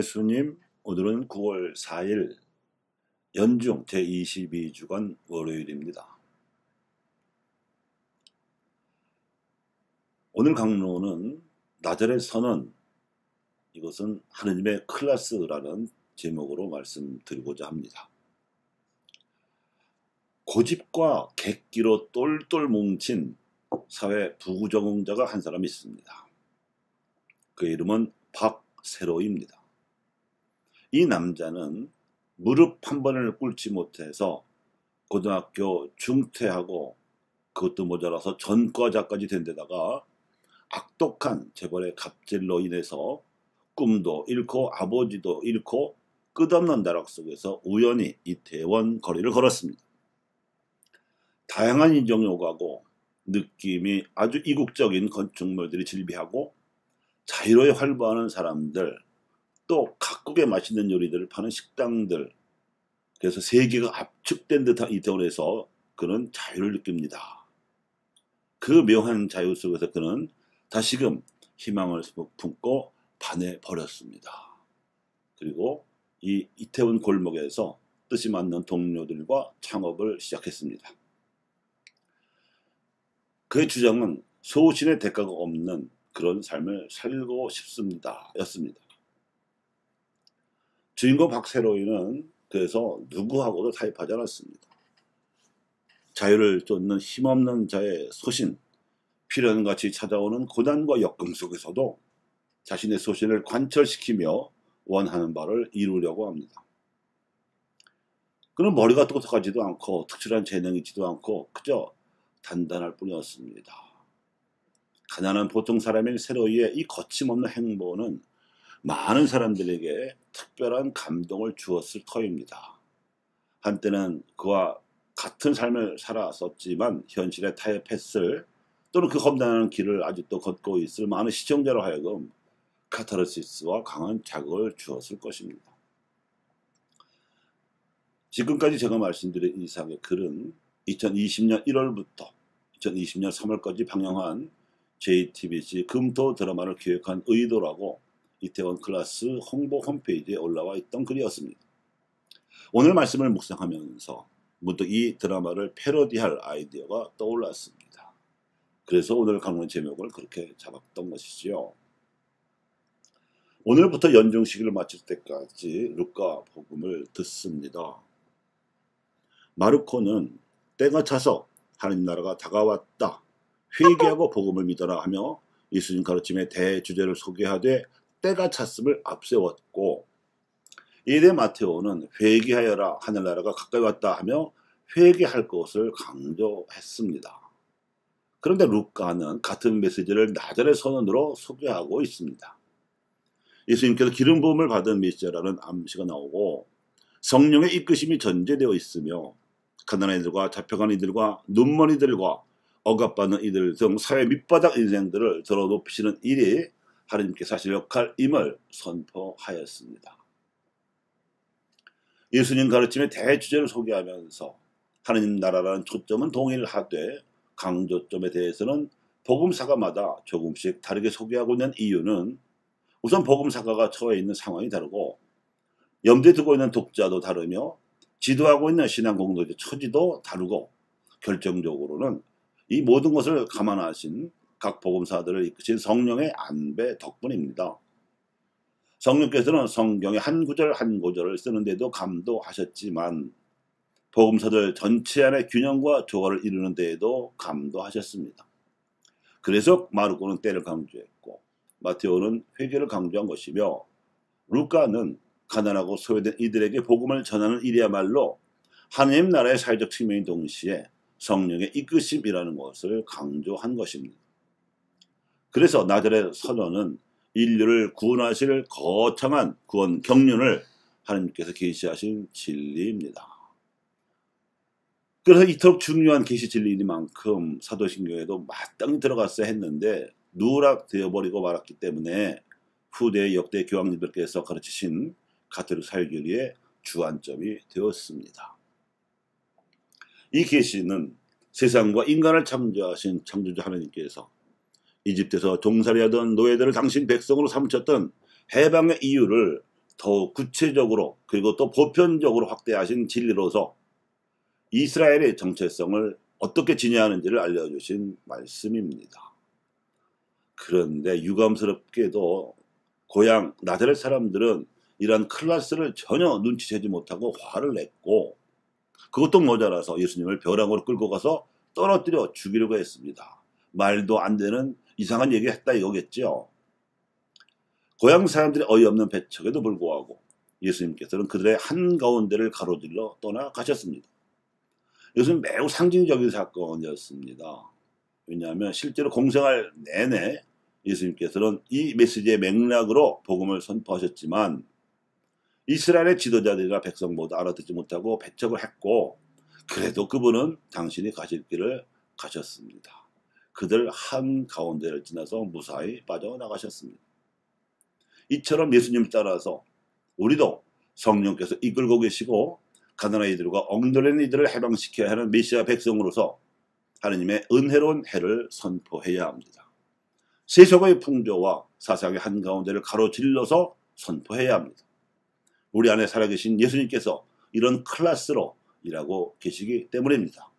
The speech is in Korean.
예수님, 오늘은 9월 4일 연중 제22주간 월요일입니다. 오늘 강론은 나자렛 선언, 이것은 하느님의 클라스라는 제목으로 말씀드리고자 합니다. 고집과 객기로 똘똘 뭉친 사회 부적응자가 한 사람 있습니다. 그의 이름은 박세로입니다. 이 남자는 무릎 한 번을 꿇지 못해서 고등학교 중퇴하고 그것도 모자라서 전과자까지 된 데다가 악독한 재벌의 갑질로 인해서 꿈도 잃고 아버지도 잃고 끝없는 나락 속에서 우연히 이태원 거리를 걸었습니다. 다양한 인종이 오가고 느낌이 아주 이국적인 건축물들이 즐비하고 자유로이 활보하는 사람들, 또 각국의 맛있는 요리들을 파는 식당들, 그래서 세계가 압축된 듯한 이태원에서 그는 자유를 느낍니다. 그 묘한 자유 속에서 그는 다시금 희망을 품고 반해버렸습니다. 그리고 이 이태원 골목에서 뜻이 맞는 동료들과 창업을 시작했습니다. 그의 주장은 소신의 대가가 없는 그런 삶을 살고 싶습니다 였습니다. 주인공 박세로이는 그래서 누구하고도 타협하지 않았습니다. 자유를 쫓는 힘없는 자의 소신, 필연같이 찾아오는 고난과 역경 속에서도 자신의 소신을 관철시키며 원하는 바를 이루려고 합니다. 그는 머리가 똑똑하지도 않고 특출한 재능이 있지도 않고 그저 단단할 뿐이었습니다. 가난한 보통 사람인 세로이의 이 거침없는 행보는 많은 사람들에게 특별한 감동을 주었을 터입니다. 한때는 그와 같은 삶을 살았었지만 현실에 타협했을 또는 그 험난한 길을 아직도 걷고 있을 많은 시청자로 하여금 카타르시스와 강한 자극을 주었을 것입니다. 지금까지 제가 말씀드린 이상의 글은 2020년 1월부터 2020년 3월까지 방영한 JTBC 금토 드라마를 기획한 의도라고 이태원 클라스 홍보 홈페이지에 올라와 있던 글이었습니다. 오늘 말씀을 묵상하면서 문득 이 드라마를 패러디할 아이디어가 떠올랐습니다. 그래서 오늘 강론 제목을 그렇게 잡았던 것이지요. 오늘부터 연중 시기를 마칠 때까지 루카 복음을 듣습니다. 마르코는 때가 차서 하나님 나라가 다가왔다, 회개하고 복음을 믿어라 하며 예수님 가르침의 대주제를 소개하되 때가 찼음을 앞세웠고, 이에 대해 마테오는 회개하여라 하늘나라가 가까이 왔다 하며 회개할 것을 강조했습니다. 그런데 루카는 같은 메시지를 나자렛 선언으로 소개하고 있습니다. 예수님께서 기름 부음을 받은 메시아라는 암시가 나오고 성령의 이끄심이 전제되어 있으며 가난한 이들과 잡혀간 이들과 눈먼 이들과 억압받는 이들 등 사회 밑바닥 인생들을 들어 높이시는 일이 하나님께서 하실 역할임을 선포하였습니다. 예수님 가르침의 대주제를 소개하면서 하나님 나라라는 초점은 동일하되 강조점에 대해서는 복음사가마다 조금씩 다르게 소개하고 있는 이유는 우선 복음사가가 처해 있는 상황이 다르고 염두에 두고 있는 독자도 다르며 지도하고 있는 신앙 공동체 처지도 다르고 결정적으로는 이 모든 것을 감안하신 각 복음사들을 이끄신 성령의 안배 덕분입니다. 성령께서는 성경의 한 구절 한 구절을 쓰는데도 감도하셨지만 복음사들 전체 안의 균형과 조화를 이루는 데에도 감도하셨습니다. 그래서 마르코는 때를 강조했고 마테오는 회개를 강조한 것이며 루카는 가난하고 소외된 이들에게 복음을 전하는 일이야말로 하나님 나라의 사회적 측면인 동시에 성령의 이끄심이라는 것을 강조한 것입니다. 그래서 나자렛 선언은 인류를 구원하실 거창한 구원 경륜을 하나님께서 계시하신 진리입니다. 그래서 이토록 중요한 계시 진리이만큼 사도신경에도 마땅히 들어갔어야 했는데 누락되어버리고 말았기 때문에 후대의 역대 교황님들께서 가르치신 가톨릭 사회교리의 주안점이 되었습니다. 이 계시는 세상과 인간을 창조하신 창조주 하나님께서 이집트에서 종살이하던 노예들을 당신 백성으로 삼으셨던 해방의 이유를 더욱 구체적으로 그리고 또 보편적으로 확대하신 진리로서 이스라엘의 정체성을 어떻게 지녀하는지를 알려주신 말씀입니다. 그런데 유감스럽게도 고향 나자렛 사람들은 이러한 클라스를 전혀 눈치채지 못하고 화를 냈고, 그것도 모자라서 예수님을 벼랑으로 끌고 가서 떨어뜨려 죽이려고 했습니다. 말도 안 되는 이상한 얘기 했다 이거겠죠. 고향 사람들의 어이없는 배척에도 불구하고 예수님께서는 그들의 한가운데를 가로질러 떠나가셨습니다. 이것은 매우 상징적인 사건이었습니다. 왜냐하면 실제로 공생활 내내 예수님께서는 이 메시지의 맥락으로 복음을 선포하셨지만 이스라엘의 지도자들이나 백성보다 알아듣지 못하고 배척을 했고, 그래도 그분은 당신이 가실 길을 가셨습니다. 그들 한가운데를 지나서 무사히 빠져나가셨습니다. 이처럼 예수님 따라서 우리도 성령께서 이끌고 계시고 가난한 이들과 엉들린 이들을 해방시켜야 하는 메시아 백성으로서 하느님의 은혜로운 해를 선포해야 합니다. 세속의 풍조와 사상의 한가운데를 가로질러서 선포해야 합니다. 우리 안에 살아계신 예수님께서 이런 클래스로 일하고 계시기 때문입니다.